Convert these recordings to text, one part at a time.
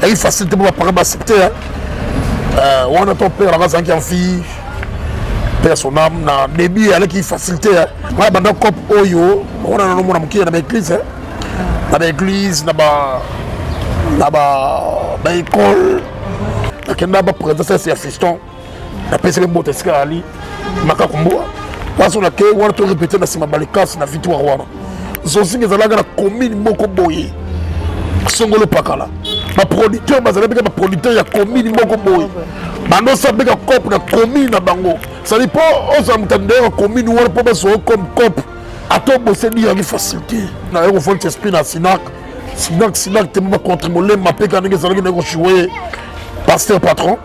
Il facilite pour parler accepter. On a ton père là-bas qui en fille. Père son âme, na début avec qui facilité. Moi, pendant cop oyo, on a un moment qui est dans l'église. Dans l'église, là-bas, dans l'école. Quand on a présenté ces fiston, la personne est montée à Ali, Makakumbo. Parce qu'on a que on a tout répété dans ces mabalikas, dans la victoire. Ils ont aussi des alagas la commune Moko Boye. Songolo Pakala. Ma producteur, ma producteur, il y a commune Moko Boye. Maintenant, ça fait que la commune à Bango. Ça ne dit pas, on s'entendait la commune où on peut se comme cop. À toi, bosser dit avec facilité. Na yo faut que tu na Sinac. Sinac, tu m'as contrôlé, ma péque à négocier avec négocier. Pasteur patron.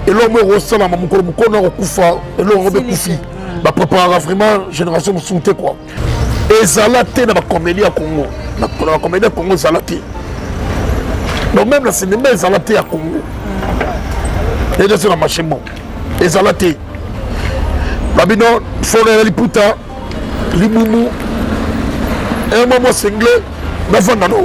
Et l'homme ressent la maman, on a recouvert, et l'homme recouvert. Ma préparation vraiment, génération de soutien quoi. Et Zalaté dans la comédie à Congo. La comédie à Congo, Zalaté. Donc même le cinéma, Zalaté à Congo. Et je suis dans ma chemin. Et Zalaté. Babino, Forêt Liputa, Liboumou, et un moment singlé, Navandano.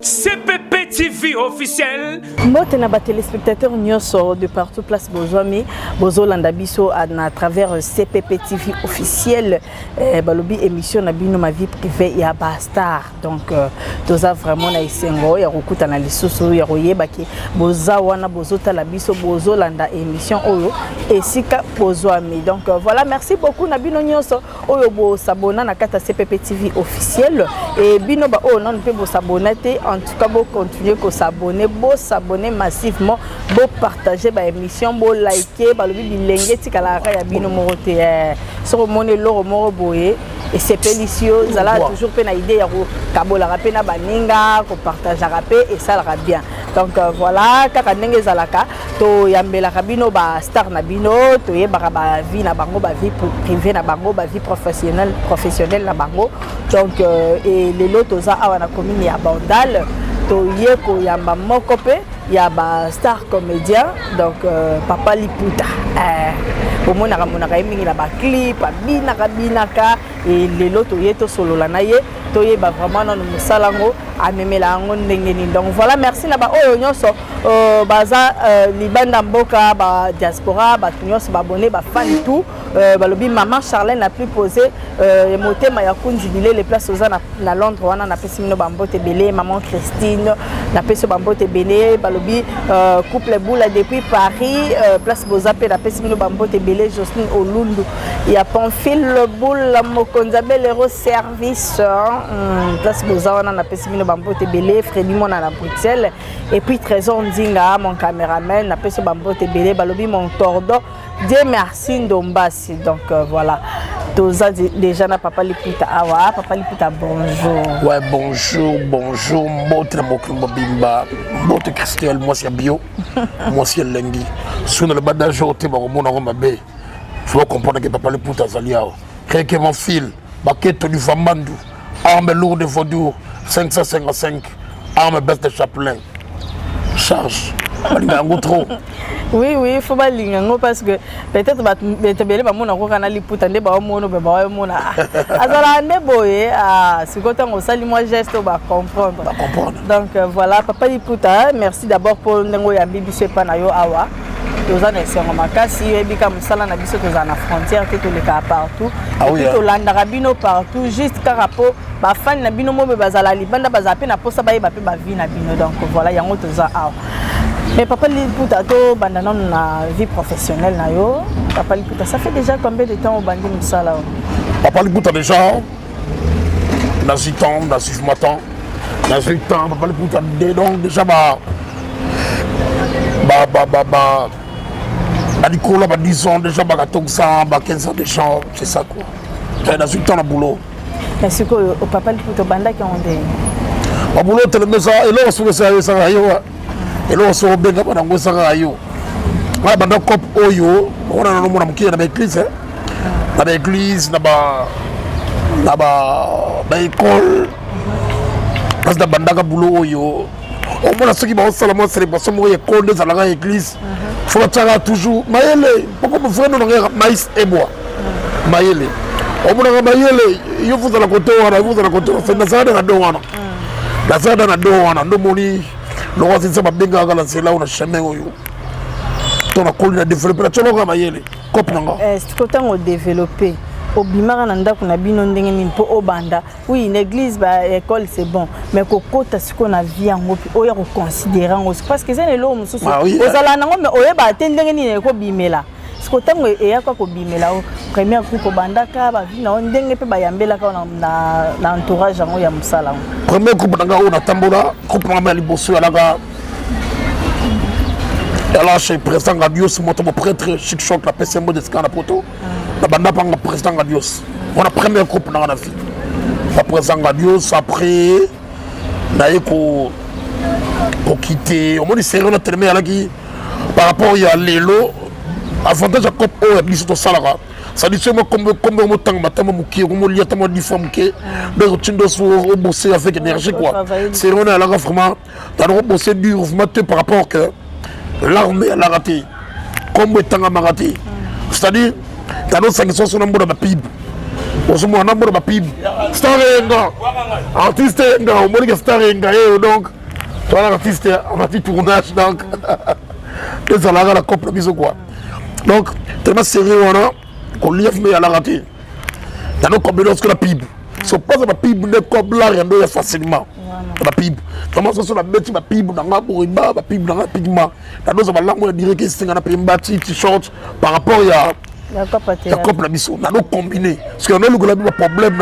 CPP TV officiel. Mbote na ba téléspectateurs nyonso de partout place Bozwami, Bozolanda biso à travers CPP TV officiel balobi émission na bino ma vie privée ya Bastar. Donc toza vraiment na isengo ya rokuta na lisusu ya royeba ki boza wana bozota la biso Bozolanda émission oyo esika Bozwami. Donc voilà, merci beaucoup na bino nyonso oyo bo s'abonner na kata CPP TV officiel et bino ba oh non peut bo s'abonner. En tout cas, vous continuez à s'abonner massivement, vous partager l'émission, vous liker, vous liker, et c'est délicieux. Vous avez toujours une idée de partager et ça ira bien. Donc voilà, quand vous zalaka, to yambela kabino ba star na bino, to yeba ba vie na bango, ba vie privée na bango, ba vie professionnelle na bango. Donc et les lots za awana commune ya Bandal, to yeko yamba mokope ya ba star comédien, donc Papa Liputa. Au moins na mingi na ba clip, binaka et les lots to yeto solo la naye, to yeba vraiment non musalango. Donc voilà, merci na ba oyo nyonso baza libanda mboka ba diaspora ba nyonso ba abonné ba fan tout balobi maman Charlène n'a plus posé motema ya kunzibile les places aux na Londres wana na pesimino bambote belé maman Christine na peso bambote belé balobi couple boula depuis Paris place Bozape na pesimino bambote belé Jocelyne Olundu ya Pamphile boula mokonzabe le service place Bozawana na pesimino bambote belé Freddy Mona na Bruxelles et puis Trésor Ndinga mon caméraman na peso bambote belé balobi mon tordo Dieu merci Ndombasi. Donc voilà, toza déjà na Papa Liputa awa Papa Liputa bonjour. Ouais, bonjour mbote mokumbo bimba mbote Christelle moi c'est bio moi c'est lengi sous le badage au te ba mona ko mabe faut comprendre que Papa Liputa zaliao quelque mon fil baquette du Vamandu arme lourde de Vaudou 555 arme baisse de Chaplin charge balinga trop. Oui, il faut pas l'ingo parce que peut-être que ba mona ko kana Liputa nde ba mono ba ba mona azala ne boye c'est quand on sali moi geste ba comprendre. Donc voilà Papa Liputa, merci d'abord pour ndengo ya bibiso pa na yo awa toza na sengo makasi ebika musala na biso toza na frontière tout le cas partout to landa rabino partout juste carapo ba fan na bino mo be bazala libanda bazape na posa ba yeba pe ba vie na bino. Donc voilà yango toza awa. Mais Papa Liputa, dans la vie professionnelle, Papa Liputa, ça fait déjà combien de temps au bandi Moussala? Papa Liputa déjà, dans 8 ans, dans 6 mois, dans 8 ans, Papa Liputa, donc déjà, disons déjà, 15 ans de gens, c'est ça quoi. Dans 8 ans, le boulot. Est-ce que Papa Liputa, Banda qui ont des. Le boulot, c'est le message, et là, on se fait ça, et là on se rebenga bana ngosanga ayo wa banda cop oyo on a no mona mukira na église na église na ba école parce que banda ka boulot oyo on mona soki ba salama célébration mo école de la église faut tanga toujours mayele pourquoi me frère no nga maïs et bois mayele on mona mayele yo vous à la côté wana vous à la côté c'est na sada na do wana ndo moni le roi c'est ça ma benga la c'est là on a chemin oyo ton a collé développer la tcholo ka mayele cop nanga c'est côté on développer obimaka na ndako na bino ndenge nini po obanda oui une église ba école c'est bon mais kokota siko na vie yango pi oya ko considérer ngo parce que c'est le mususu ozala nango mais oyeba te ndenge nini ko bimela siko tango eya kwa ko bimela premier groupe bandaka ba vie na ndenge pe ba yambela ka na entourage yango ya musala premier groupe nanga on atambola groupe nanga liboso alaka alors chez président Radios mon prêtre chic choc la PCMO de Scana Poto la banda panga président Radios on a premier groupe dans la vie la président Radios après naïe ko quitter au moins sérieux notre terme là qui par rapport à l'élo avantage à cop au biso to salara ça dit seulement comme mo tang matama muki mo liata mo diforme que de routindo au bosser avec énergie quoi c'est on a là vraiment dans bosser dur par rapport que l'armée a raté comme étant à raté c'est-à-dire dans nos sanctions sur un de pib au moins un de pib starenga artiste au moins que starenga donc toi l'artiste en partie tournage donc les alaga la couple biso quoi donc tellement sérieux on a qu'on lief mais à la raté dans nos combinaisons que la pib so pas ma pib ne comme la rien de facilement la pib comment ça sur la bête ma pib dans la boriba ma pib dans la pigma la dose va là moi dire que c'est un pimba t-shirt par rapport à la coupe la biso na no combiné parce que on a le problème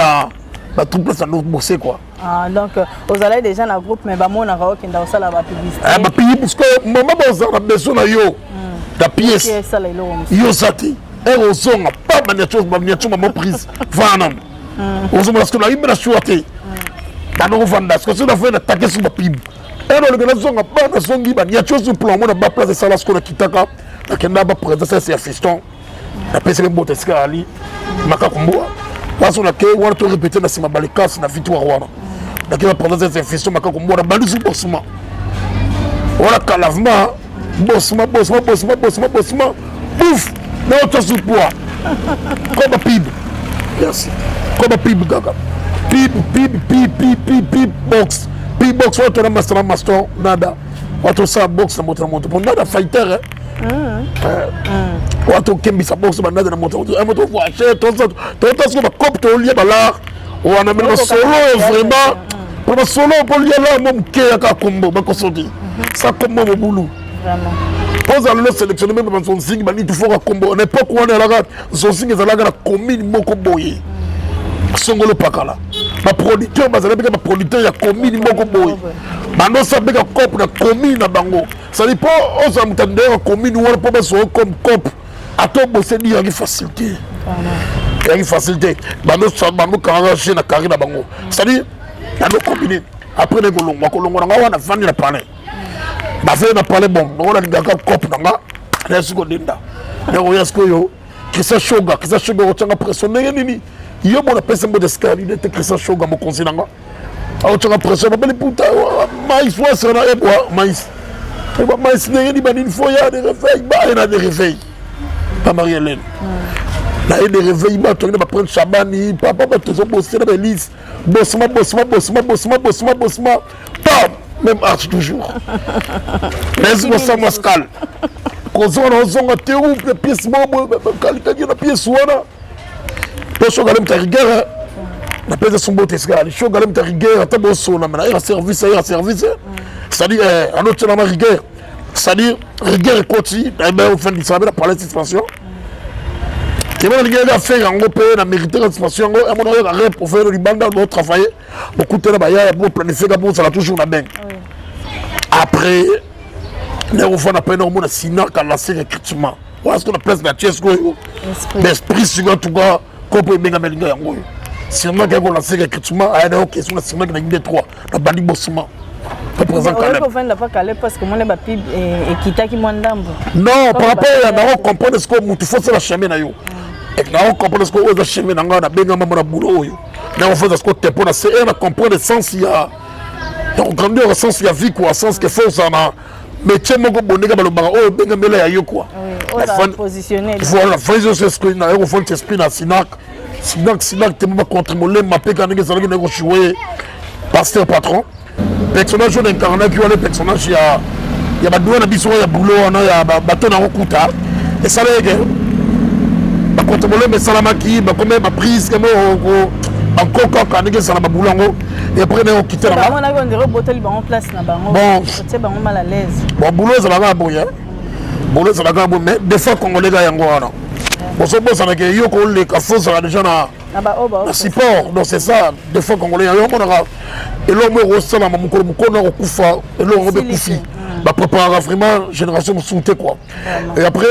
na tout place à nous bosser quoi ah donc aux allez déjà dans groupe mais ba mona ka okenda osala ba publicité ba pib parce que maman ba on a besoin na yo la pièce yo sati et ozonga pas maniature maman prise vana ozonga parce que la ibra chouaté dans vanda parce que ça fait attaquer sur la pib et l'organisation n'a pas de son guiba il y a chose sur plan on a pas place de salas qu'on a kitaka la kenda ba présenter c'est assistant la PCB Boteska Ali makakumboa parce on a que on a répéter na sima balikas na victoire wana la kenda présenter c'est assistant makakumboa na balusu bossement on a calavement bossement pouf na autre sous poids comme pib merci comme pib gaga pib box watu na master nada watu sa box na moto pour nada fighter watu kembisa box na nada na moto voit cher tout ça ba cop to lié bala on a même solo vraiment pour solo pour lié là mon ke ka combo ba ko sodi ça combo mo boulou vraiment pose à le sélectionner même dans son signe ba ni tout faut combo n'importe quoi on est là son signe ezala na commune moko boye songolo pakala ba producteur bazala bika ba producteur ya commune moko boy bando sabeka cop na commune na bango ça dit pas aux amtandera commune wala pas so comme cop ato bosser dire avec facilité avec facilité bando kanga chez na carré na bango ça dit na no commune après les kolongo na wana vandi na parler ba fait na parler bon on a ngaka cop na nga na siko dinda na oyasko yo kisa shoga otanga pressionner nini yo bona pesa mbo descali de Christian Shoga mo conseil nanga au tanga pression ba beli puta mais foi sera e boa mais nem bani faut ya de réveil ba ina de réveil pas Marie-Hélène là et de réveil ba to ba prendre Chabani papa ba to bosser na Elise bossement pas même art toujours mais ça mascal kozona te ou pièce mo kalika na pièce wana Show galem ta rigueur na pesa sombo tesga show galem ta rigueur ta bosso na mana service c'est-à-dire en autre na rigueur c'est-à-dire rigueur côté et ben au fin du savoir parler de suspension qui va rigueur à faire en groupe na mériter la suspension à mon avis rep pour faire du banda pour travailler beaucoup de baya pour planifier pour ça la toujours na ben après les refons na peine au monde sinon quand lancer recrutement parce qu'on a place la Chesco l'esprit sur tout gars pour bien amélioré yango sinon que on lance recrutement à une question sinon que na 3 na bandi bossement représente quand même on va pas caler parce que mon ba pib et kitaki mwandambo non par rapport à na comprendre ce que mutu faut la chemin na yo et na comprendre ce que o za chemin nga na benga mama na boulot yo na on fait ce que te pour na c'est na comprendre le sens il y a donc grandeur le sens il y a vie quoi sens que faut ça na métier moko boneka balobaka o benga mela ya yo quoi positionner voilà faisons ce que na yo faut t'esprit na sinak te m'a contrôler ma pe quand que ça va jouer pasteur patron personnage on incarné qui le personnage ya badoua na biso ya boulot wana ya bato na okuta et ça les gars ba contrôler mais salamaki ba comme ba prise comme encore quand on est sur la boulot et après on quitte là on a on dirait botel en place na bango bon c'est bango mal à l'aise bon boulot ça va bon hein boulot ça va bon mais des fois congolais gars yango wana bon so bossa na ke yo ko le ka fo ça déjà na support donc c'est ça des fois congolais yo on aura et l'homme ressala mamukolo mukono ko kufa et l'homme be kufi ba préparer vraiment génération soute quoi et après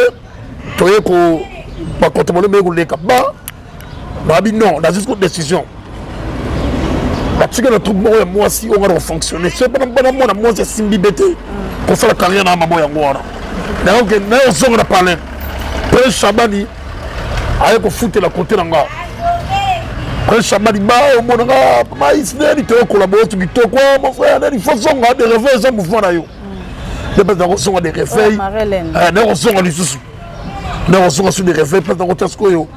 toye ko ba contrôler mais ko le ka ba non dans une décision parce que le truc moi si on va fonctionner c'est pas moi c'est simbi bête pour faire la carrière dans ma boya ngora donc nous on a parlé Prince Chabani avec ko foutre la côté là Prince Chabani ba au monanga ma isne to collaborer tu to quoi mon frère il faut son de réveil ça mouvement là yo de pas dans son des réveils non son du sous non son sur des réveils pas dans côté ce yo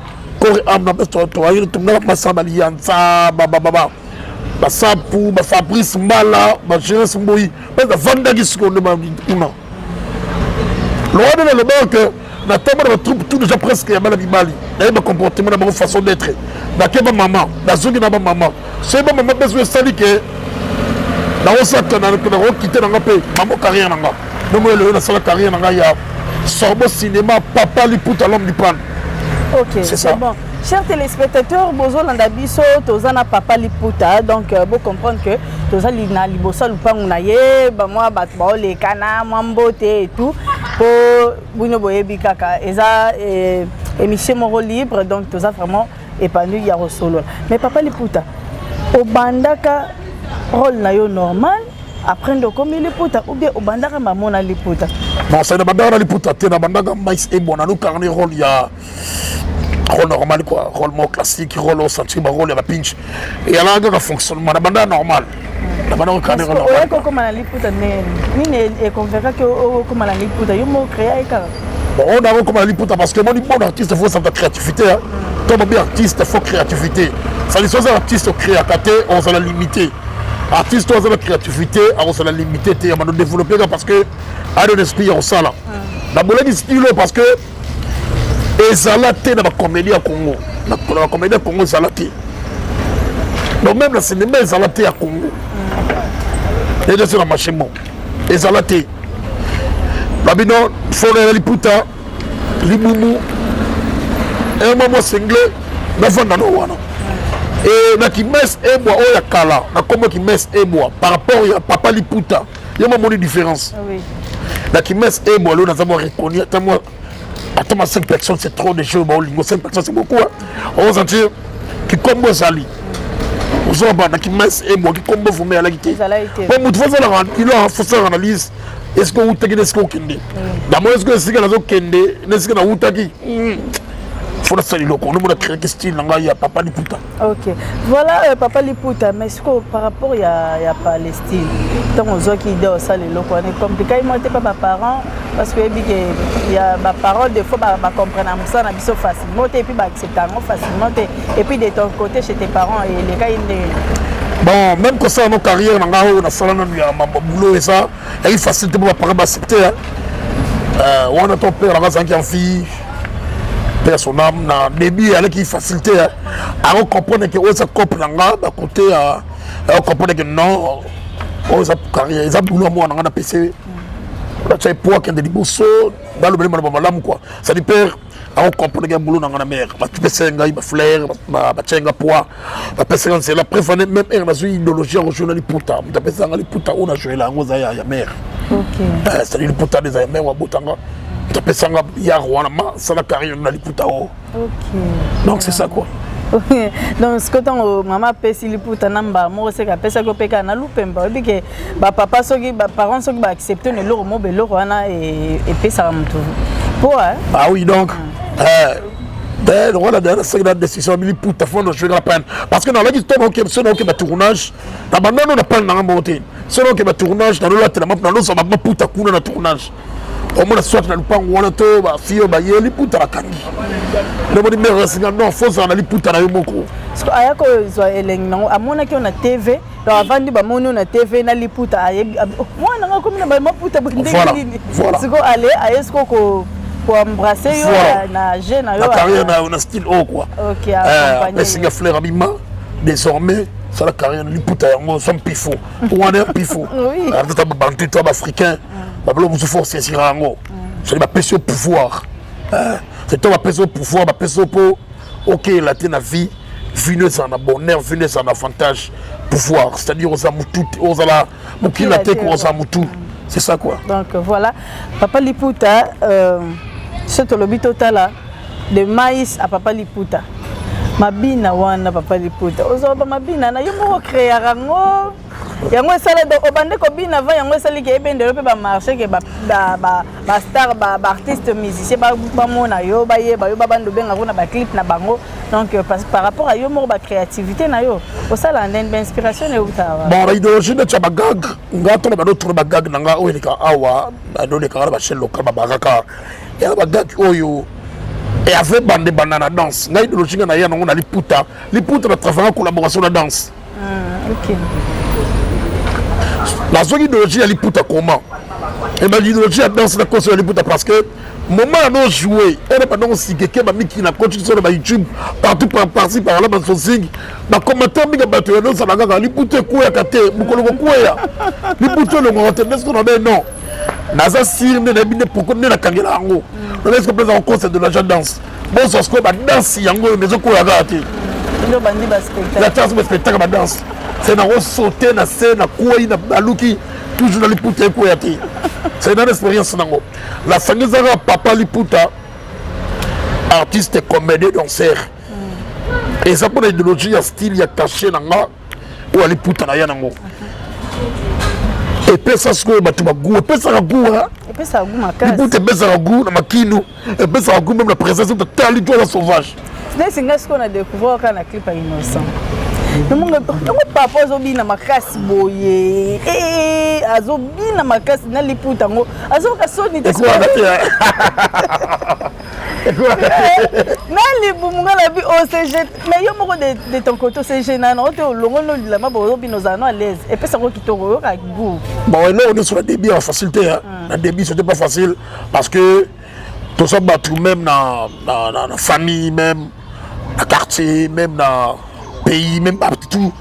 corps amna besto to ayo to na masamba lianza baba basapu Fabrice Mbala jeunesse mboyi parce que vanda gisiko de ma una loi de le banque na tomba de troupe tout déjà presque ya maladi mali na ba comportement na ba façon d'être na ke ba maman na zongi na ba maman c'est ba maman besoin sali que na osaka na ko quitter na ngape maman carrière na nga no mo le na sala carrière na nga ya sorbo cinéma papa liputa l'homme du pan. Ok, c'est bon. Chers téléspectateurs, Bozo Landabiso, Tozana Papa Liputa, donc vous comprenez que Tozali na libosa lupangu na ye, ba moi batba les kana, mambote et tout pour Bruno Boyebi kaka. Eza émission Moro libre, donc Toza vraiment épanoui ya solo. Mais Papa Liputa, au bandaka rôle na yo normal. Apprendre comme Liputa ou bien au bandaka mamona Liputa. Non, c'est le bandaka Liputa, t'es na bandaka mais et bon, nous carnet rôle ya rôle normal quoi, rôle mot classique, rôle au sentiment, rôle à la pinch. Et il y a un fonctionnement, la bandaka normal. La bandaka carnet normal. Ouais, comme la Liputa ni est convaincu que comme la Liputa, yo mo créer ka. Bon, on a comme la Liputa parce que mon bon artiste il faut sa créativité. Comme bien artiste, il faut créativité. Ça dit soit artiste créativité, on va la limiter. Artiste ont la créativité, on va la limiter, on va développer parce que a de l'esprit en ça là. La boule du style parce que ezalate dans la comédie à Congo. La comédie à Congo ezalate. Donc même le cinéma ezalate à Congo. Et c'est la machine bon. Ezalate. La bino faut les Liputa, Limumu. Et un moment single, na vanda no wana. Et na qui messe et moi oh ya kala na comment qui messe et moi par rapport à Papa Liputa il y a une différence oui na qui messe et moi là nous avons reconnu attends 5 personnes c'est trop de choses bon 5 personnes c'est beaucoup on va sentir qui combo sali vous avez na qui messe et moi qui combo vous met à la guitare bon vous faisez la il a fait ça analyse est-ce que vous t'es est-ce que vous kende d'abord est-ce que c'est que nazo kende est-ce que na utaki faut ça le ko nous créer style nga ya Papa Liputa. OK. Voilà Papa Liputa mais ce que par rapport il y a Palestine. Donc on voit qu'il doit ça le loko on est compliqué il monte pas parents parce que il y a parents des fois ba comprendre ça na biso facilement et puis ba accepter facilement et puis de ton côté chez tes parents et les gars bon même que ça nos carrières nga na sala na boulot et ça il facilite pour parents accepter on a ton père là qui en fille son âme na début avec qui facilité à comprendre que ça couple nga à côté à comprendre que non ça carrière ça boulot moi na PC là tu poids qui de liboso dans le même malam quoi ça dit père à comprendre que boulot na mère ba tu PC nga ba fleur ba tchenga poids ba PC c'est la préférence même na sur idéologie en journal Liputa tu PC nga Liputa on a joué la ngoza ya mère OK c'est Liputa des mère wa botanga tu peux s'en ça la carrière na Liputa. OK. Donc c'est ça quoi. Donc ce que ton maman pesi Liputa namba mo c'est ka pesa ko peka na lupemba et que ba papa soki ba parents soki ba accepter ne loro mo be loro wana et pesa mutu. Pour ah oui donc ben on a c'est la décision Liputa faut nous jouer la peine parce que dans la histoire OK c'est donc ba tournage na banda on a pas na monter c'est donc ba tournage dans la télé na nous ça va Liputa kuna na tournage au moins soit na lupango wana to ba fio ba ye Liputa la kangi le modi mère singa non faut ça na Liputa na yo moko parce que aya ko zo elengi nango amona ki on a TV donc avant de ba moni on a TV na liputa ayebi moi nanga comme na ba maputa bondeli siko aller ayesko ko pour embrasser yo na jeune yo la carrière na style haut quoi. OK accompagner singa fleur abima désormais ça la carrière liputa yango son pifo ou on est pifo ata bantu to africain ba blo musu force sirango c'est ba pèse au pouvoir c'est toi ba pèse au pouvoir ba pèse pour OK la tena vie venez en bonheur venez en avantage pouvoir c'est-à-dire aux amutu aux ala mukila te ko aux amutu c'est ça quoi. Donc voilà papa liputa ce tolobi totala de maïs à papa liputa mabina wana papa liputa ozoba mabina na yo moko créer rango yango sala do obande ko bina va yango sali ke ebendelo pe ba marché ke ba star ba artiste musicien ba mona yo ba yeba yo ba bando benga kuna ba clip na bango donc par rapport à yo moko ba créativité na yo osala ndene ba inspiration e utawa bon idéologie de chabagag ngato na ba d'autres bagag nanga o elika awa ba do le kara ba chez local ba baraka ya bagag oyo et avec bande banana danse na idéologie na ya na liputa na travailler en collaboration na danse OK la zone idéologie à liputa comment et ben l'idéologie à danse na cause de liputa parce que moment à jouer elle est pas donc si quelqu'un m'a mis qui na coach sur le YouTube partout par-ci par-là dans son signe ba commentaire mi ga bato no ça la liputa ko ya kate mukolo ko ya liputa le ngota est-ce qu'on a non naza sir ne bine pourquoi ne la kangela ngo on est-ce que peut en cause de la danse bon ça ce que ba danse yango mais ko ya gati ndo bandi ba spectacle la danse spectacle ba danse c'est na sauter na scène na koi na baluki toujours na liputa ko ya ti c'est une expérience nango la sangezara papa liputa artiste comédien danseur et ça pour l'idéologie ya style ya caché nanga ou liputa na ya nango et puis ça ce que batu ba goût et puis ça goût makasi liputa besa goût na makino et puis ça goût même la présence de tali toi la sauvage c'est singa ce qu'on a découvert quand la clip à innocent Namunga papa azobina makasi boye azobina makasi na liputa ngo azoka soni te na libumunga la bi OCG mais yo moko de ton côté OCG na no te longo no la mabo bino za no à l'aise et puis ça ko kitoko yo ka goût bon là on est sur le débit en facilité hein le débit c'était pas facile parce que tout ça battu même dans famille même dans quartier même dans pays même partout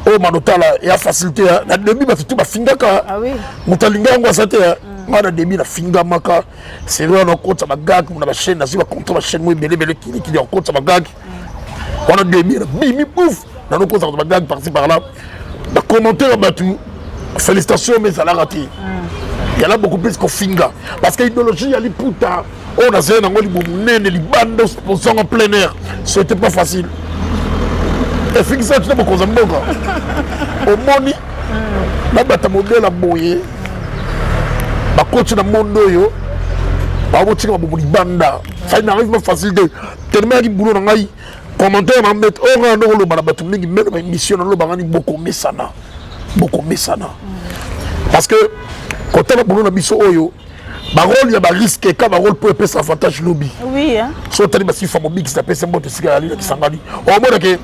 au manotala et à facilité na demi ba fitu ba fingaka ah oui mutalinga ngo sate na demi na finga maka c'est vrai on compte ba gag na ba chaîne na ziba compte ba chaîne mo belebele qui on compte ba gag on a demi bimi pouf na no compte ba gag par-ci par-là ba commentaire ba tout félicitations mais ça l'a raté il y en a beaucoup plus que finga parce que l'idéologie ya liputa on a zé na ngoli bomunene libando sponsor en plein air c'était pas facile. Et fixé tu beaucoup de mboka au moni na bata modèle boye ba coach na mondo yo ba botika ba bumuli banda ça n'arrive pas facile de tellement ki boulot na ngai commentaire na mettre au rando lo bana batu mingi même ba émission lo bangani beaucoup mesana parce que quand on a boulot na biso oyo ba rôle ya ba risque ka ba rôle pour epesa avantage lobby oui hein so tali ba si famo big ça pesa mbote sika ali na kisangani o mona ke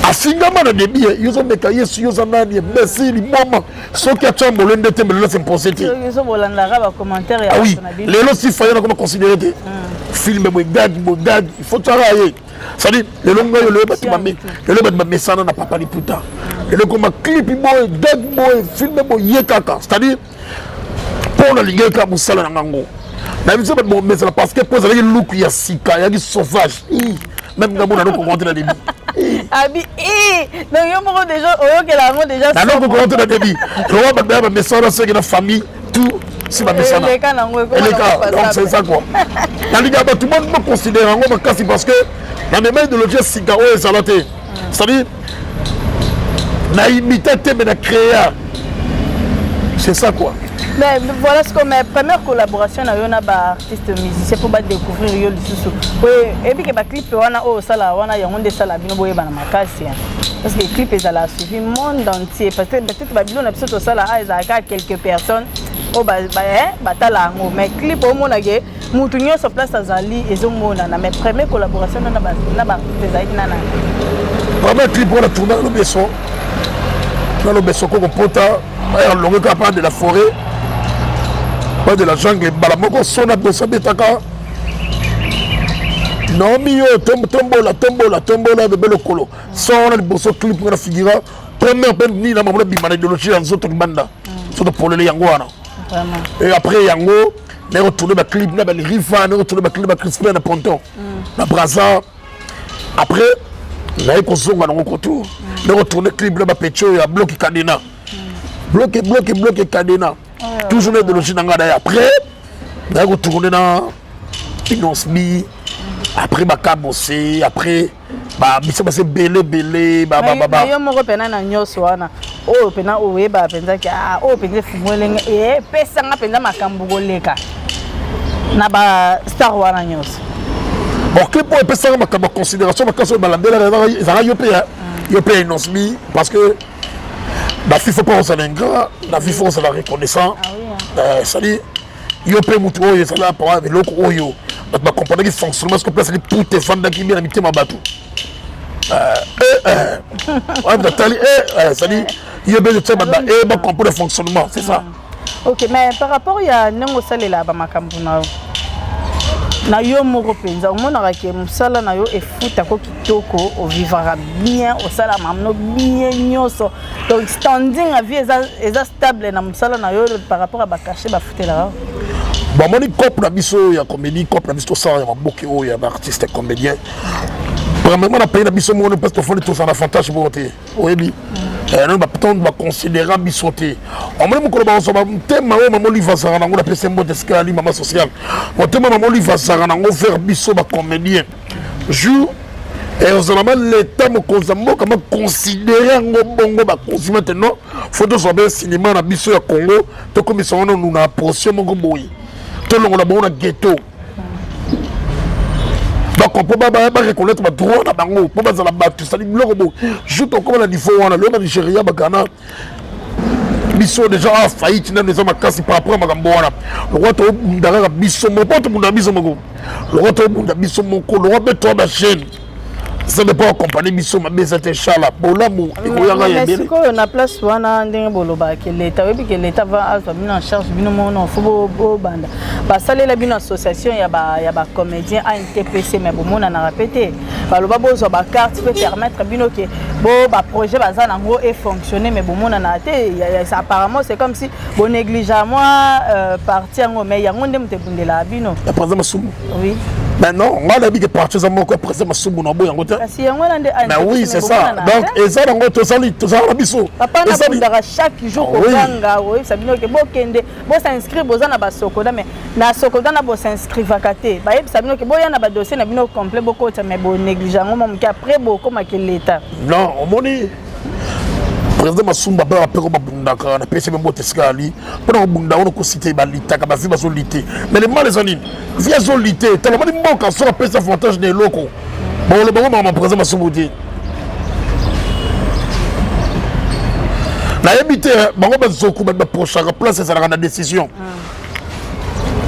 asingama na débit yozo meka yesu yozo nani merci li mama soki acha molende te mbele c'est imposé te yozo bolandara ba commentaire ya ah oui les lots si fayana comment considérer te film mo gag il faut travailler ça dit le longo yo le batimame le batimame sana na papa liputa le comme clip boy gag boy film mo yekaka c'est à dire pour la ligue ka musala na ngango na biso ba mo mesala parce que pose avec look ya sika ya sauvage même ngamo na ko commenter na débit abi donc yo moko déjà oyo ke la mo déjà na ko commenter na débit ko ba ba mesala c'est na famille tout si ba mesala les cas nango ko donc c'est ça quoi na ligue ba tout le monde me considère ngo makasi parce que na même de l'objet sika o ezalate c'est-à-dire na imiter mais na créer c'est ça quoi. Mais voilà ce que ma première collaboration avec un artiste musicien pour découvrir yo lisusu. Oui, et puis que ba clip wana o sala wana yangonde sala bino boye bana makasi. Parce que les clips ils allaient suivre le monde entier parce que peut-être babylon na biso sala a quelques personnes o ba tala ngo mais clip au mona ke mutu nyo sur place azali ezomona na mes première collaboration na ba artiste zaidi nana. Vraiment, clip pour la tournée dans le Besson. Dans le Besson, qu'on porte à longueur capable de la forêt. Pas de la jungle. Balamoko, son a bossé betaka. Non, mio, tombola, de belle colo. Son a le bosso clip pour la figure. Première peine, ni la maman bimana idéologie dans autres banda. Surtout pour les Yangoana. Et après Yango, on a retourné le clip, on a retourné le clip à Crispin à Ponton. La Braza. Après, on a retourné le clip à Pécho et à Bloqué Cadena. Bloqué Cadena. Toujours l'idéologie dans Gada. Après, on a retourné dans Pinosbi. Après, Bakabossé. Après, biso base belé yo moko pena na nyoso wana o pena o yeba penza ki o penza fumwelenge pesa nga penza makambo goleka na ba star wana nyoso bon clip pour pesa nga makambo considération bakaso balandela za yo pe inosmi parce que la FIFA pas on l'ingra la FIFA on la reconnaissant ça dit yo pe mutu oyo ça là pour avec loko oyo ba comprendre que fonctionnement parce que place les pour te vendre qui bien habiter ma bateau ça dit il y a besoin de comprendre le fonctionnement, c'est ça. Ok, mais par rapport à Nengo Salela Bamakambu na yo moko penza omonaka ke musala na yo efuta ko kitoko o vivra bien o sala mamno bien nyoso donc standing a vie eza stable na musala na yo par rapport à bakache bafutela bon moni cop na biso ya comédie cop na biso ça ya maboke o ya artiste comédien premièrement na pays na biso mo parce que fond tout ça na fantasme bonté oyebi non ba peut-on va considérer bisoté on même ko ba so ba tema o mama li vasara na ngona pese mbo d'escali mama social o tema mama li vasara na ngo faire biso ba comédien jour et aux normalement l'état mo kozambo comme considérer ngo bongo ba consi maintenant faut de so ba cinéma na biso ya Congo to comme so nous na portion mo boyi to longo la bona ghetto donc on peut pas reconnaître ma droit na bango pour pas la battre ça dit logo juste comme la niveau on a le Nigeria bagana biso déjà a faillite na les hommes kasi par rapport à magambo wana le roi to ndara biso mo poto bunda biso mo le roi to bunda biso mo ko le roi beto ba chaîne ça ne pas accompagner biso ma beza te chala bolamu ikoyanga ya bele ko na place wana ndenge boloba ke l'état webi ke l'état va avoir mis en charge bino mono faut bo banda ba salela bino association ya ba comédien ANTPC mais bo mona na répéter baloba bozo ba carte peut permettre bino ke bo ba projet baza nango et fonctionner mais bo mona na te apparemment c'est comme si bo néglige moi parti ngo mais yango ndem te bundela bino la président Masumu oui. Mais non, on a dit que partir de mon corps présent ma soupe mon boy en côté. Mais oui, c'est ça. Donc et ça dans votre salit, tout ça la biso. Papa na chaque jour ko ganga, oui, ça bino ke bokende, bo s'inscrire boza na ba sokoda mais na sokoda na bo s'inscrire vakate. Ba yeb ça bino ke boya na ba dossier na bino complet boko ta mais bo négligent mo ke après boko ma ke l'état. Non, on moni président Masumba ba apeko ba bundaka na pese membo teskali pona bunda on ko citer ba litaka ba fi ba solité mais les mal les anines via solité tellement ni mboka so pese avantage des locaux bon le bon maman président Masumba dit na habité bango ba zoku ba prochaine place ça la décision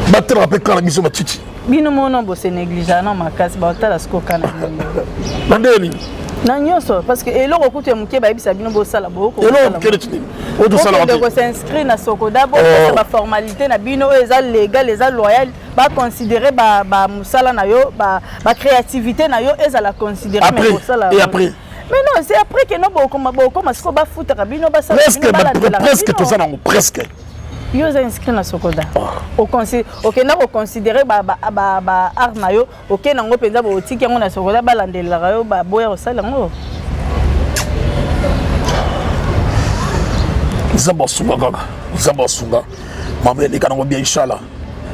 ba te rappeler quand la mission ba titi bino mono bo se négligent non makasi ba tala sko kana mandeni na nyoso parce que eloko kutu ya muke ba yebisa bino bo sala boko eloko keretini o to sala de s'inscrire na sokoda bo ba formalité na bino eza légal eza loyal ba considérer ba musala na yo ba créativité na yo eza la considérer mais bo sala et après mais non c'est après que no boko siko ba futa bino ba sala presque tout ça nango presque yo za inscrit na sokoda okenda ko considérer ba art na yo okenda ngo penza bo otiki yango na sokoda balandelaka yo ba boya osala ngo zamba sunga mama eleka nango bien inchallah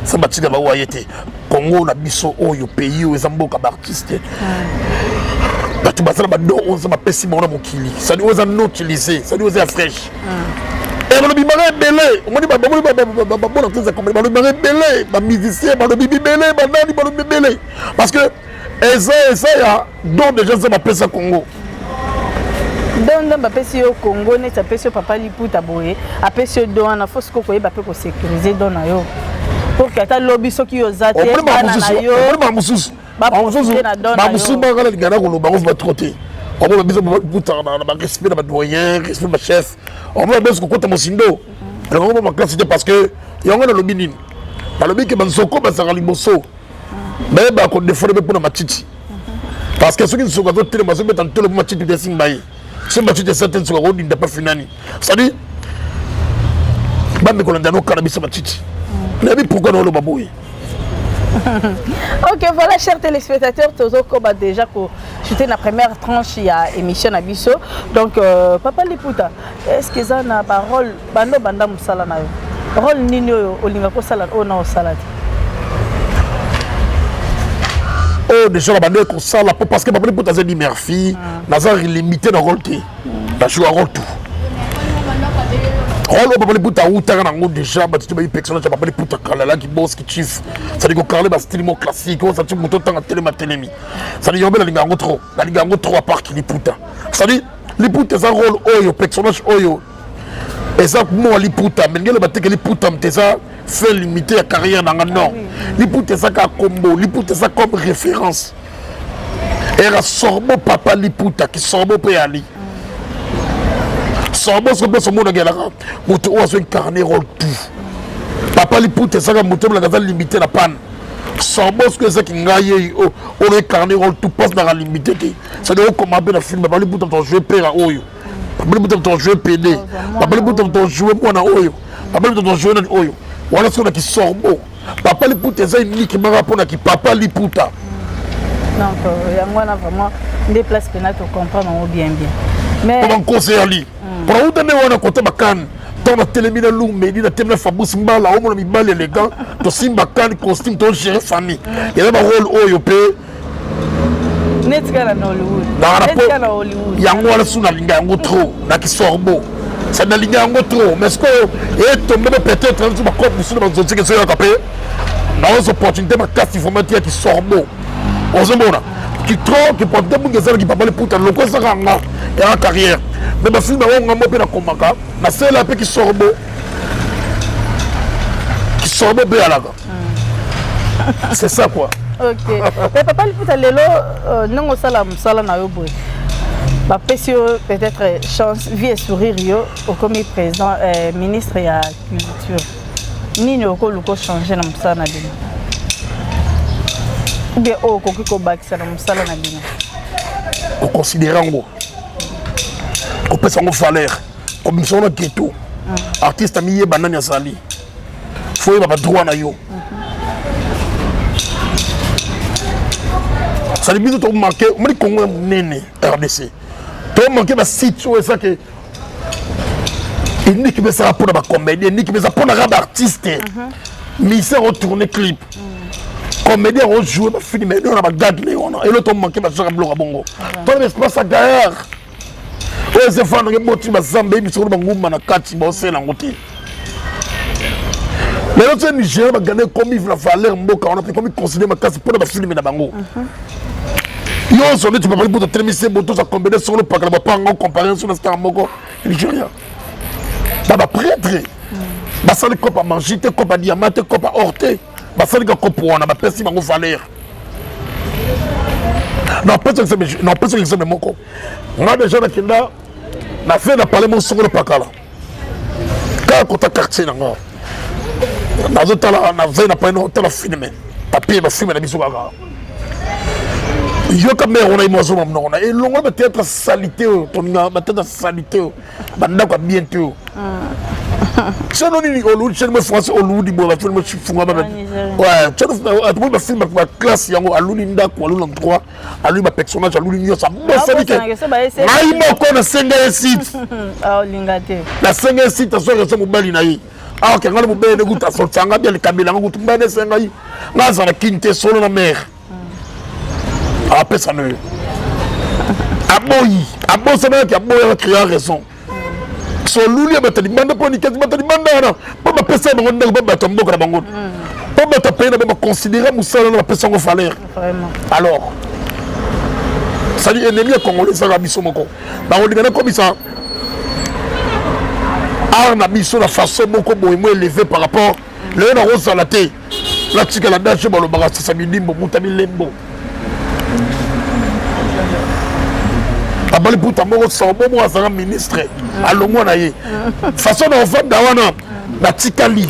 samba tika ba wayete Congo na biso oyo pays oyo zamboka ba artiste batu basala ba do on zamba pesi mona mokili ça dit oza non utilisé ça dit oza fraîche et le bimare belé on dit ba bon tous comme le bimare belé ba musicien ba le bibi belé ba nani ba le belé parce que ça ya don déjà ça m'appelle ça Congo donc ba pesi au Congo ne ça pesi papa liputa boye apesi do na force ko yeba pe ko sécuriser don na yo pour que ta lobby soki yo zate ba mususu ba mususu ba kala ngana ko lo ba ko va trotter on va besoin de respect de doyen, respect de chef. On va besoin de côté mon sindo. Alors on va classe parce que il y a un lobby nin. Par le lobby que Bansoko Basara Liboso. Mais bah qu'on défend pour la matiti. Parce que ceux qui sont dans le maison mettent en tout le matiti de Simbaï. Ce matiti certaines sur la route n'a pas fini. Ça dit bah mais qu'on a dans cannabis matiti. Mais pourquoi non le babouille? Ok, voilà, chers téléspectateurs, Tozo Koba déjà pour chuter la première tranche, il y a émission Abisso. Donc, Papa Liputa, est-ce que ça a un rôle, Bando Banda Moussala na yo? Rôle Nino, Olingako Salad, ou non Salad? Oh, déjà la bande qu'on sala parce que Papa Liputa a dit Murphy, Nazar il limité dans le rôle. Dans le rôle tout. Rôle Papa Liputa ou t'as un déjà, bah tu te mets personnage Papa Liputa Kalala qui bosse qui chiffre. Ça dit qu'on parle de style classique, ça dit mon temps à télémi. Ça dit yombe la ligne en trop, la ligne en trop à part qui Liputa. Ça dit Liputa ça rôle oyo personnage oyo. Et ça moi Liputa, mais le batte que Liputa me ça fait limiter la carrière dans le nord. Liputa ça comme combo, Liputa ça comme référence. Et la sorbo Papa Liputa qui sorbo peut aller. Sorbo ce que ce monde a gagné, moto ou a incarné rôle tout. Papa Liputa ça comme moto la limiter la panne. Sorbo ce que c'est qui gagne on a incarné rôle tout passe dans la limiter qui. Ça doit comment bien le film Papa Liputa ton jouer père oyo. Papa Liputa ton jouer PD. Papa Liputa ton jouer moi oyo. Papa Liputa ton jouer oyo. Voilà ce qu'on a qui sorbo. Papa Liputa ça uniquement rapport à qui Papa Liputa. Donc, il y a vraiment des places pénales pour comprendre bien. Mais comme un conseiller ali pour où donner on a côté bakan dans la télémina lou medi na temna Fabrice Mbala au mon ami bal élégant to simba kan costume to gérer famille il y a un rôle oyo pe netka na Hollywood netka na Hollywood yango ala suna linga yango trop na ki sorbo ça na linga yango trop mais ce que et tomber peut-être dans ba cop sur ba zoti que c'est capé dans une opportunité ma casse informatique qui sorbo ozomona qui trop qui porte des bouges qui Papa Liputa le quoi ça ranga et en carrière mais ma film on a mopé na komaka na c'est la qui sorbo be alaga c'est ça quoi. Ok mais Papa Liputa lelo non sala na yo boy ba pesio peut-être chance vie et sourire yo au comme président ministre ya culture nini oko luko changer na msala na bino ou bien au ko bakisa na msala na bino on considère en gros on peut s'en valeur comme son ghetto artiste ami banana sali faut y droit na yo ça dit bien tout manquer on dit Congo nene RDC tout manquer ba site ça que il n'y que ça pour la comédie ni que ça pour la rap artiste mais c'est retourner clip comédien on joue ma film mais on a gag léon et l'autre manquer ba ça bloc bongo toi l'espace à gare ouais c'est fan que moti ba zambe bi sur nguma na kati ba osela ngote mais l'autre Niger ba gagner comme il la valeur mboka on a comme considérer ma casse pour ba film na bango yo so tu peux pas pour te miser boto ça combiner sur le pas que pas en comparer sur le star moko Nigeria ba prêtre ba ça le cop à manger te cop à diamant te cop à orte ba ça le cop on a ba pesi bango valeur non pas que c'est moko on a déjà na fait na parler mon sur le pakala quand côté quartier na na zotala na veille na pas no tala filmer papier ba filmer na biso kaka yo kamera on a imozo non et longo peut-être salité ton peut-être salité banda kwa bientôt c'est non ni au chez me français au ludi bo la film chifunga ba ouais tu vois ba film ba classe yango aluni ndako aluni endroit aluni ba personnage aluni nyo ça bon ça dit que mai moko na senga site ah lingate la senga site so que ça mobali na yi ah que ngalo mobali nguta so tsanga bien le kamela ngutu mbane senga yi ngaza na kinte solo na mer ah personne ne aboyi abosana ki aboyi a créé raison so luli batali manda poni kazi batali manda na pas ma personne on ne pas tomber na bango pas ma taper na ba considérer musala na personne ko valeur vraiment alors ça dit ennemi congolais ça la biso moko ba on dingana comme ça na biso la façon moko boy mo élevé par rapport le na rosa la té la tika la dache ba lo ba sa midimbo mutami lembo Papa Liputa moko sombo mo azanga ministre alongwa na ye façon na vanda wana na tikali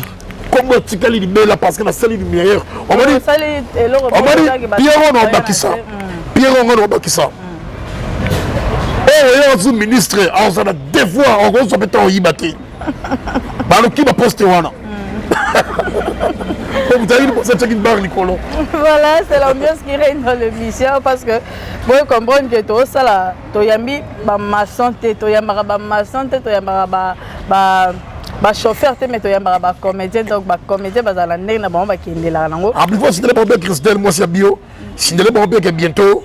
comme tikali libela parce que na sali lumière on m'a dit Pierre on bakisa Pierre on bakisa oh yo ministre on a devoir on go so beto yibate baloki ba poste wana. Voilà, c'est l'ambiance qui règne dans l'émission parce que vous comprenez que tout ça là, tu yambi ba maçon te, tu yamba ba maçon te, tu yamba ba chauffeur te, mais tu yamba ba comédien donc ba comédien ba zala ndenge na ba kende la nango. En plus si tu pas bien Christelle moi c'est bio, si tu pas bien que bientôt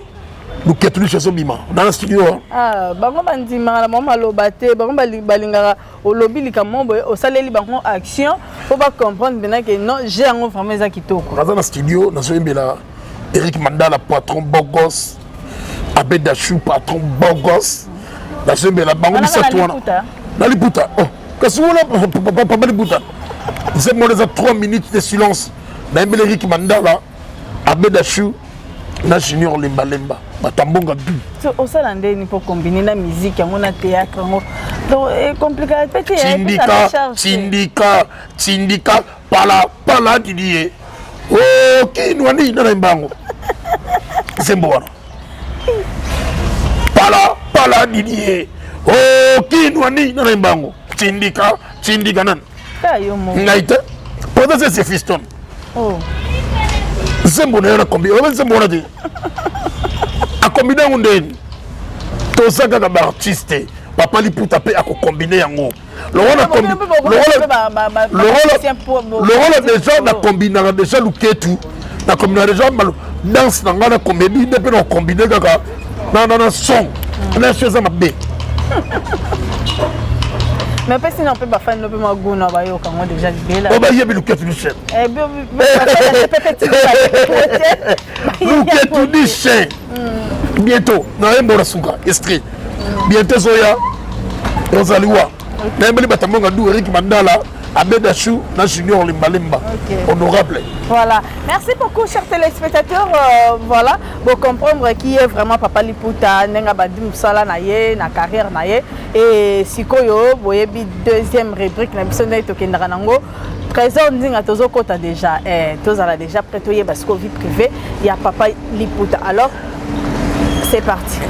nous quittons chez Sobima dans le studio. Ah, bango bandima la mama lobate, bango balingara au lobby likamo au saleli bango action. Faut pas comprendre maintenant que non, j'ai un vraiment ça qui toque. Dans le studio, dans ce là, Eric Mandala patron bogos, Abed Dachou patron bogos. Dans ce là, bango bisa toi. Dans les puta. Oh, qu'est-ce que vous là pas les puta. C'est moi les 3 minutes de silence. Dans Eric Mandala, Abed Dachou, na Junior Lemba Lemba. Batambonga du. Au salande ni pour combiner la musique, on a théâtre, donc c'est compliqué. Syndicat, pala Didier. Oh, qui nous a dit dans l'embango. C'est bon. Pala Didier. Oh, qui nous a dit dans l'embango. Syndicat nan. Ngaïte. Pourtant c'est fiston. Oh. C'est bon, on a combien. C'est bon, on a dit. A combiner on est tout ça comme artiste Papa Liputa pe a combiner yango le rôle déjà na combiner déjà luketu na combiner déjà danse na ngana comédie depuis on combiner kaka na son na chose ma bé mais parce que non peut pas faire no peut ma gona ba yo quand déjà libéla on va y aller luketu du chien luketu du chien bientôt na mbora suka estri bientôt zoya Rosaliwa na mbeli batamonga du Eric Mandala Abed Dachou na Junior Lemba Lemba honorable. Voilà, merci beaucoup chers téléspectateurs. Voilà, pour comprendre qui est vraiment Papa Liputa nenga badim sala na ye na carrière na ye et sikoyo boyebi deuxième rubrique na biso na to kendara nango trésor ndinga tozo kota déjà tozala déjà prêt to ye parce que vie privée il y a Papa Liputa. Alors c'est parti.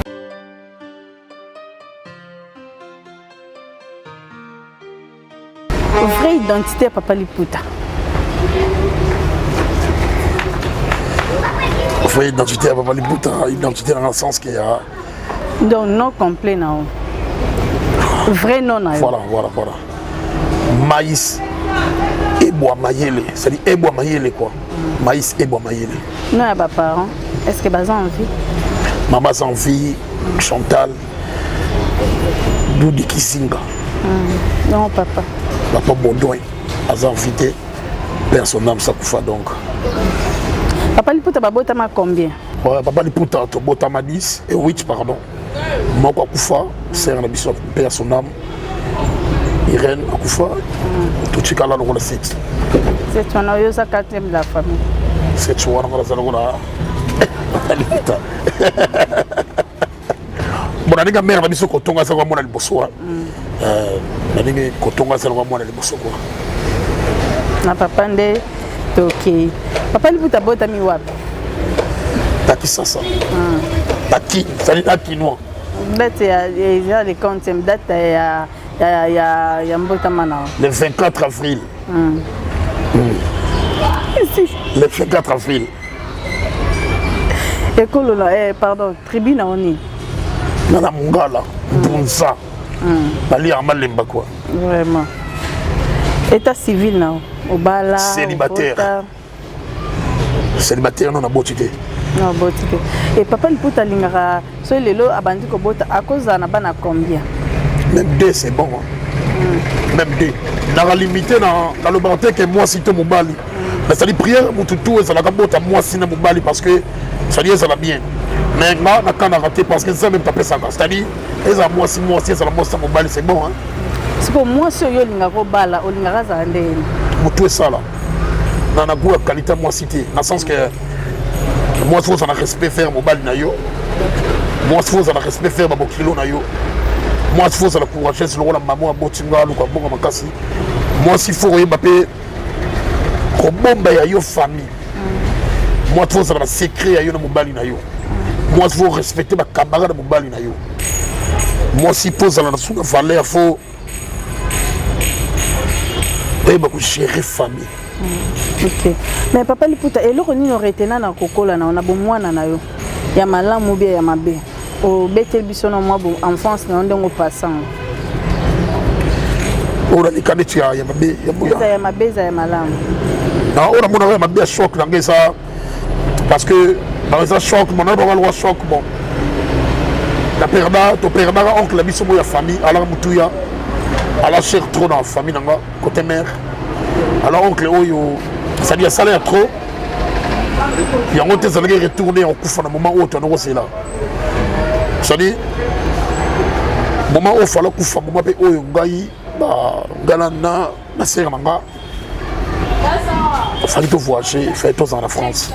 Vraie identité Papa Liputa. Vraie identité à Papa Liputa, identité dans le sens qu'il y a. Donc non complet non. Vrai nom non. Voilà. Maïs et bois mayele, c'est-à-dire et bois mayele quoi. Maïs et bois mayele. Non à papa, hein? Est-ce que Baza en vie? Maman en vie, Chantal, Doudi Kisinga. Non papa. Papa Baudouin, a invité, personne n'aime ça koufa donc. Papa Liputa babota ma combien? Ouais, Papa Liputa to bota ma 10 et 8 pardon. Moko koufa, c'est un bishop personne n'aime. Irène koufa, tout chikala dans le 7. C'est ton noyau sa 4e de la famille. C'est toi dans la salle Papa Liputa. Bon, on a dit mère na biso kotonga sa kwa mona liboso. Nalingi kotonga sa kwa mona liboso kwa. Na papa nde toki. Papa Liputa bota mi wapi? Taki sasa. Taki, ça dit taki noir. Date il y a les comptes, date il y a mbota mana. Le 24 avril. Le 24 avril. École pardon, tribune oni. Nana Mungala, Bunza, Bali Amalemba quoi. Vraiment. État civil non, Obala. Célibataire. Célibataire non a botité. Non botité. Et Papa Liputa lingara, so lelo abandi ko bota à cause na bana combien? Même 2 c'est bon. Même 2. Dans la limité dans le banté que moi cité Mobali. Mais ça dit prière pour tout et ça la bota moi cité Mobali parce que ça dit ça va bien. Mais moi, je n'ai raté parce que ça même tapé ça. C'est-à-dire, moi, si ça la bosse mobile, c'est bon. C'est pour moi, si je suis bala, je suis tout ça là. Dans la qualité, moi, cité. Dans le sens que Moi, il faut ça respect faire mon bal na yo. Moi, il faut ça respect faire ma bokilo na yo. Moi, il faut ça courager sur le rôle de maman à Botinga, ou quoi, bon, à Makasi. Moi, s'il faut y mapper, comme bombe à yo famille. Moi, il faut ça secret à yo na mon bal na yo. Moi, il faut respecter ma camarade de mon bal na yo. Moi, s'il faut ça sous la valeur, il faut gérer famille. Ok. Mais papa Liputa, et l'autre nous aurait été là dans Coco là, on a bon mois na yo. Ya malam ou bien ya mabe. Au betel bisono moi bon enfance na ndongo passant. On a des canets ya mabe ya boya. Ya mabe ya malam. Non, on a mon ya mabe choc dans ça parce que dans ça choc mon a pas le choc bon. La perda, to perda oncle la biso ya famille ala mutuya. Ala cher trop dans la famille nanga côté mère. Alors oncle oyo ça dit ça l'air trop. Il y a un temps où on retourner en coup à un moment où on est là. C'est-à-dire, moment où il fallait coup à un moment où on est galana, la serre nanga. Il fallait tout voyager, il fallait tout en France.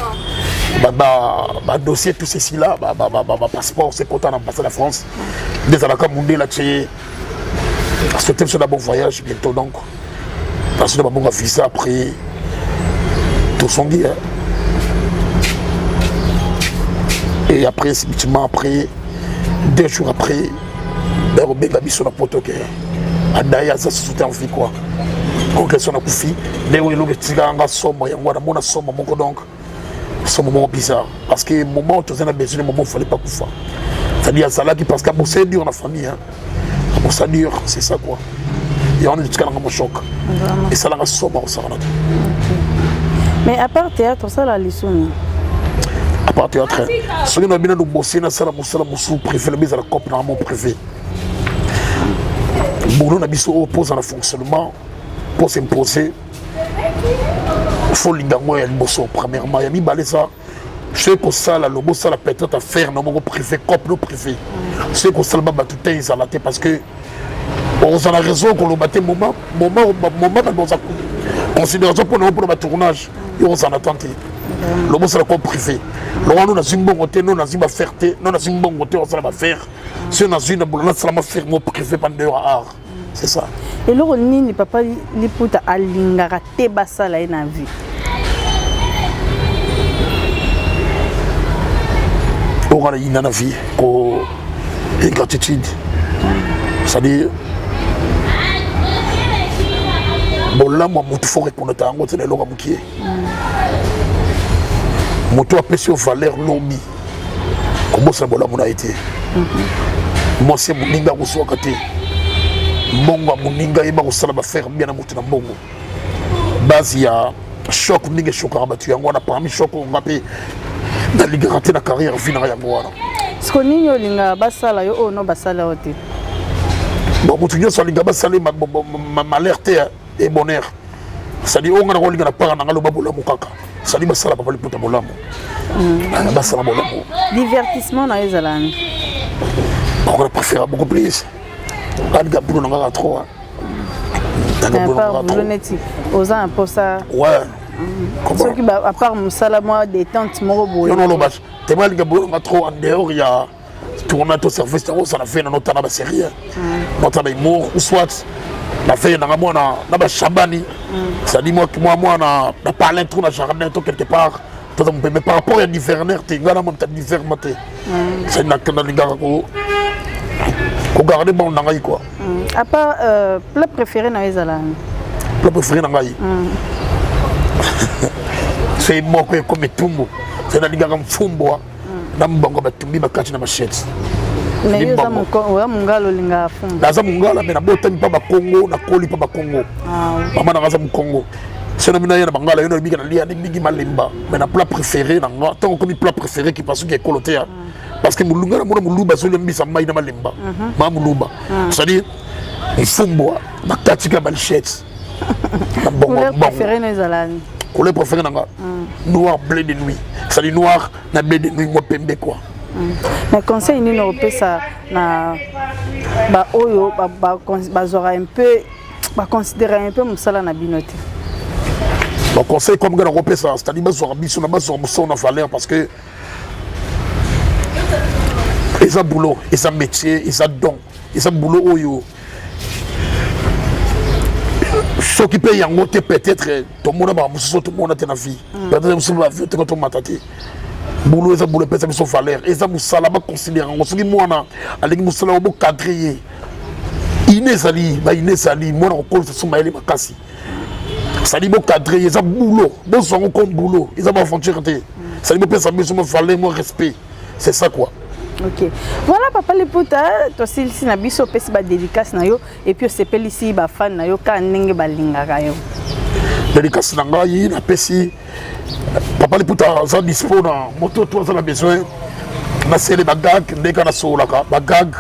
Dossier tout ceci là, passeport, c'est content d'embrasser la France. Des alaka mondé là, c'était un bon voyage bientôt donc. Parce que on a visa après tout son guide. Et après, effectivement, après, 2 jours après, on a mis sur la pote. Adaya, ça se soutient en vie quoi. Donc, les gens ont fait, les gens ont fait, donc, c'est un moment bizarre. Parce que le moment où tu as besoin, le moment où il ne fallait pas couper. C'est-à-dire, ça là qui parce qu'à c'est dur dans la famille. C'est dur, c'est ça quoi. Et on est jusqu'à un choc. Et ça là, c'est ça. Mais à part théâtre, ça la leçon. À part théâtre, ce qui nous a bien nous bosser dans la moussou préfet, le la copie dans mon privé. Bon, on a bis oppose dans le fonctionnement pour s'imposer. Il faut l'ingamoy et le bosso premièrement. Il y a mis balé ça. Je sais que ça, le boss, ça la peut-être à faire dans mon privé, copie nos privé. Je sais que ça, le bas tout est isolaté parce que on a raison qu'on le battait moment dans sa considération pour le tournage. Et on s'en attendait. Le boss, c'est la copie privé. Nous avons une bonne côté, nous avons une fierté, nous avons une bonne côté, on va faire. Si on a une bonne côté, on va faire mon privé pendant 2 heures. C'est ça. Et là, on papa Liputa alingara te basala na vie. On a une vie pour ingratitude. C'est-à-dire, bon là, moi, je faut reconnaître en gros, c'est le logo qui est. Moto a payé valeur l'omi. Comment ça a été? Moi, c'est mon ninga ou soit côté. Bongo muninga yeba kusala ba faire bien na mutu na bongo. Base ya choc ninga choc abatu yango na parmi choc on va pe na ligaté na carrière vina yango wana. Sko ninyo linga basala yo ono basala ote. Bon mutu nyo so linga basala m'alerter et bonheur. Ça dit on na ko linga na para na ngalo babola mukaka. Ça dit basala ba Liputa bolamo. Basala bolamo. Divertissement na ezalani. On préfère beaucoup plus. Quand il y a trop. Aux ans pour ça. Ouais. Ceux qui à part Moussala moi détente morobo. Non non bâche. T'es mal il trop en dehors il y a tournage au service ça a fait dans notre série. Notre humour ou soit la fait dans moi na Chabani. Ça dit moi na parler trop na jardin quelque part. Mais par rapport à l'hivernaire, tu as différent. C'est une activité qui garder bon dans quoi. À part plat préféré dans les alans. Plat préféré dans les. C'est moi qui comme tumbo. C'est dans les gars comme fumbo. Dans bango batumbi bakati na machette. Mais yo za mon ngalo linga fumbo. Na za mungala mais na bota mi pa ba Congo na koli pa ba Congo. Mama na za mu Congo. C'est na mina ya bangala yo na bika na lia ni bigi malemba. Mais na plat préféré na nga tant comme plat préféré qui passe qui est coloté. Parce que mulunga mona muluba so le mbisa mai na malemba ma muluba c'est-à-dire ifumbo bakatika balchette couleur préférée dans zalani couleur préférée nanga noir bleu de nuit c'est-à-dire noir na bleu de nuit mo pembe quoi mais conseil ni no pesa na ba oyo ba zora un peu ba considérer un peu musala na binote Mon conseil comme gars européen ça, c'est-à-dire on a valeur parce que ils ont boulot, ils ont métier, ils ont don, ils ont boulot où ce qui paye en côté peut-être tout le monde a une vie. Peut-être que vous avez vu que tout le boulot ils ont boulot peut-être qu'ils valeur. Ils ont salama considérant. On se dit moi na, avec nous salama beaucoup cadré. Inezali, moi on colle sur ma makasi. Ça dit beaucoup cadré, ils ont boulot, bon sont comme boulot, ils ont pas frontière. Ça dit beaucoup ça me valeur, moi respect. C'est ça quoi. Ok. Voilà Papa Liputa, toi si na biso pesi ba dédicace na yo et puis c'est pel ici ba fan na yo ka ndenge ba lingaka yo. Dédicace na ngai na pesi Papa Liputa ça dispo na moto toi ça a besoin na sele bagag ndeka na solaka bagag.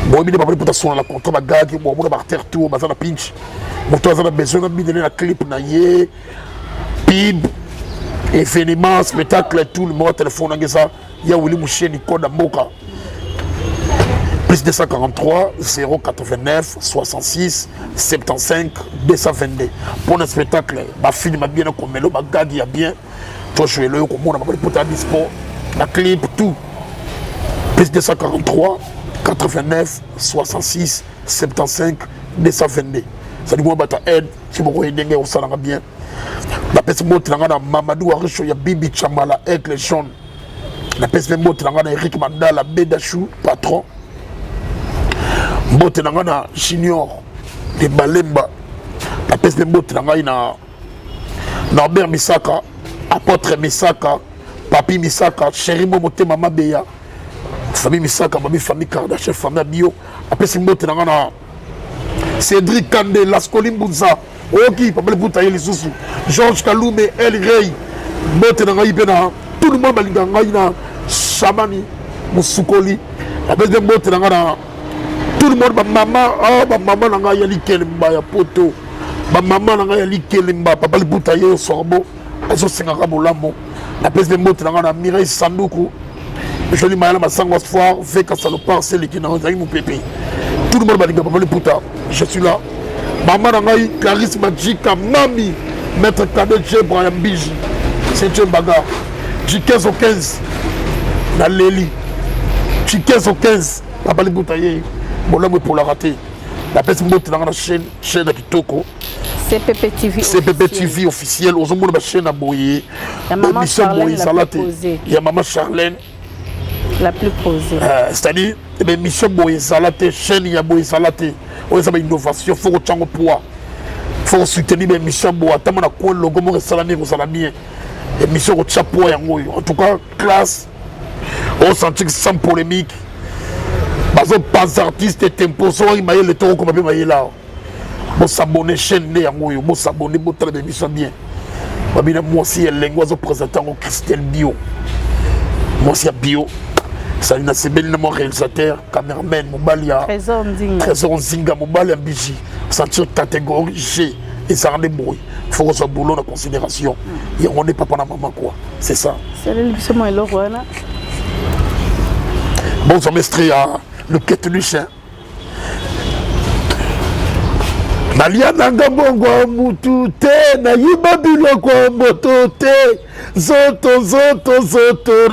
Bon il Papa Liputa sur la contrat bagag bon mon barter tout ba ça na pinch. Moto ça a besoin na bidele na clip na ye pib événement spectacle tout le monde téléphone na ça. Il y a Willy Mouché Nico Damboka. Plus 243 089 66 75 222. Pour un spectacle, ma fille m'a bien comme le bagage il y a bien. Toi je suis là comme on a pas pour ta dispo, la clip tout. Plus 243 89 66 75 222. Ça dit moi bata aide si vous voyez dengue au salanga bien. La personne monte dans Mamadou Aricho ya Bibi Chamala avec les jaunes. La personne monte dans Eric Mandala Bedachou patron. Monte dans Junior de Balemba. La personne monte dans Norbert Misaka, apôtre Misaka, Papi Misaka, chéri Momote Mama Beya, famille Misaka, famille Kardashian, famille Bio. La personne monte dans Cédric Kande, Lascoli Mbouza, Oki, Papa Liputa les sous Georges Kaloumé, El Rey, monte dans Ibena, tout le monde va Chamani, Mousoukoli, la personne monte dans tout le monde, maman nanga yali kelimba ya poto, maman nanga yali kelimba, Papa Liputa yo sorbo, azo singaka bolamo, la personne monte dans Mireille Sandoukou, je dis mayala masangwa foire, veka salopard, c'est qui n'a rien mon pépé. Tout le monde va dire Papa Liputa, je suis là. Maman nanga Clarisse Magika, Mami, Maître Kadeche Brian Biji, c'est un bagarre. Du 15 au 15, dans Léli. Du 15 au 15, Papa Liputa bon là pour la rater. La personne monte dans la chaîne de Kitoko. CPP TV officiel. Aux hommes de la chaîne à Boye. Il y a Maman Charlène la plus posée. Il y a Maman Charlène la plus posée. C'est-à-dire, mission Boye Salate, chaîne il y a Boye Salate. On a une innovation, il faut que tu aies un poids. Il faut soutenir les missions Boye. Tant qu'on a quoi le logo, on salami, on salami. Les missions au chapeau, en tout cas, classe. On sentit que sans polémique. Parce que pas artiste et tempo, soit il m'a le taureau comme il m'a là. Bon s'abonner chaîne né en moyo, bon s'abonner, bon travailler bien bien. Moi aussi il l'angoisse présentant au Christelle Bio. Moi aussi Bio. Ça il a c'est bel mon réalisateur, caméraman, Mobalia. Trésor Nzinga, Mobalia Biji. Sentir catégorie G et ça rend des bruits. Il faut que ça boulot en considération. Et on n'est pas pendant maman quoi. C'est ça. C'est le le roi là. Bon ça m'estrie à le quête du chien. Nalia nanga bongo mutu te na yiba biloko moto te zoto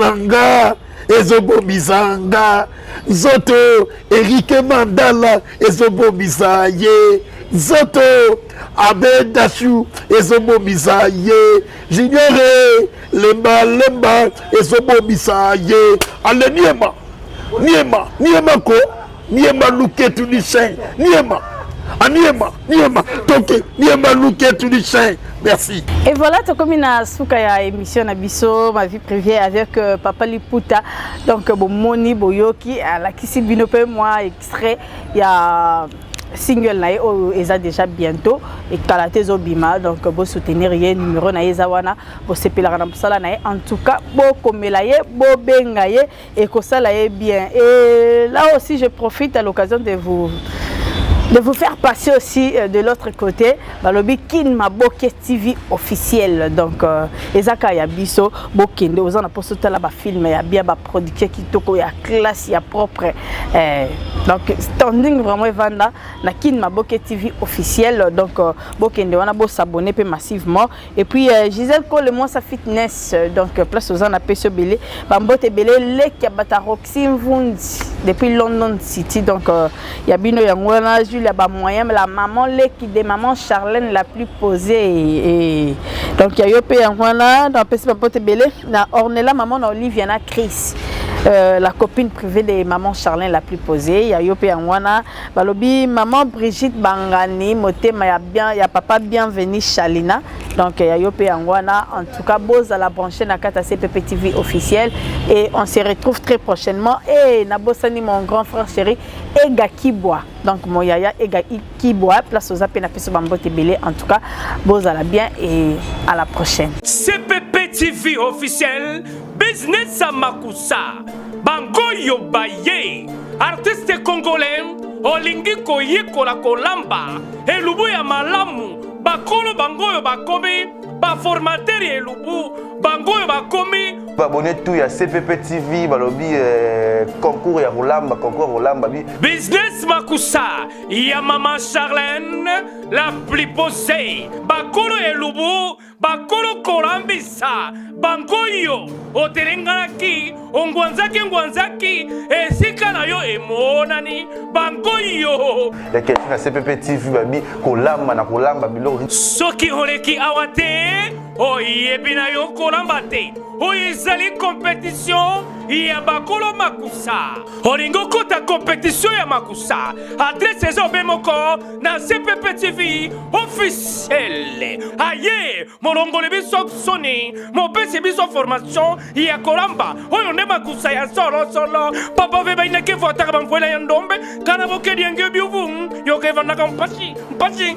nanga ezobo bizanga zoto Erike Mandala ezobo bizaye zoto Abedachou ezobo bizaye Junior lemba ezobo bizaye ale niema ko niema luketu ni chien niema toke niema luketu ni chien. Merci. Et voilà, tu as comme une souka émission Nabiso, ma vie privée avec Papa Liputa. Donc, bon, Moni Boyoki, à la Kissi Binope, moi, extrait, il y a single nae o eza déjà bientôt et Kalate Zobima, donc bon soutenir ye numéro nae zawana bo sepela na sala nae en tout cas bo komela ye bo benga ye et ko sala ye bien. Et là aussi je profite à l'occasion de de vous faire passer aussi de l'autre côté balobi Kin Maboke TV officiel. Donc ezaka ya biso bokende ozana poso tala ba film ya bien ba production kitoko ya classe ya propre. Donc standing vraiment vanda na Kin Maboke TV officiel. Donc bokende wana bo s'abonner pe massivement. Et puis Gisèle Cole moi sa fitness donc place ozana peso belé bambote belé lek ya bata Roxy Mvundi depuis London City. Donc ya bino yangwana Julia ba moyen la maman leki de maman Charlène la plus posée et donc ya yope yangwana dans pesi bambote belé na Ornella maman na Olivia na Chris. La copine privée de maman Charlène la plus posée, ya yope yangwana balobi maman Brigitte Bangani motema ya bien ya papa bienvenue Chalina. Donc ya yope yangwana en tout cas boz à la brancher na kata CPP TV officiel et on se retrouve très prochainement et na bosani mon grand frère chéri Ega Kibois. Donc mon yaya Ega Kibois place aux appels na peso bambote belé en tout cas boz à la bien et à la prochaine. CPP TV officiel business à Makusa Bangoyo Baye artiste congolais olingi koyekola kolamba elubu ya malamu bakolo bangoyo bakomi ba formateur elubu bangoyo bakomi abonné tout ya CPP TV balobi concours ya rolamba bi business Makusa ya maman Charlène la plus posée bakolo elubu bakolo korambisa bangoyo oterenganaki ongwanzaki esika na yo emonani bangoyo la question ya CPP TV babi kolamba bilo soki oleki awate oyebi na yo kolamba te oyo ezali compétition ya bakolo Makusa olingo kota compétition ya Makusa adresse eza obe moko na CPP TV officiel aye molongoli biso soni mopesi biso formation ya kolamba oyo nde Makusa ya solo papa ve bainake votaka bamvuela ya ndombe kana bokedi yange biuvu yoke vandaka mpasi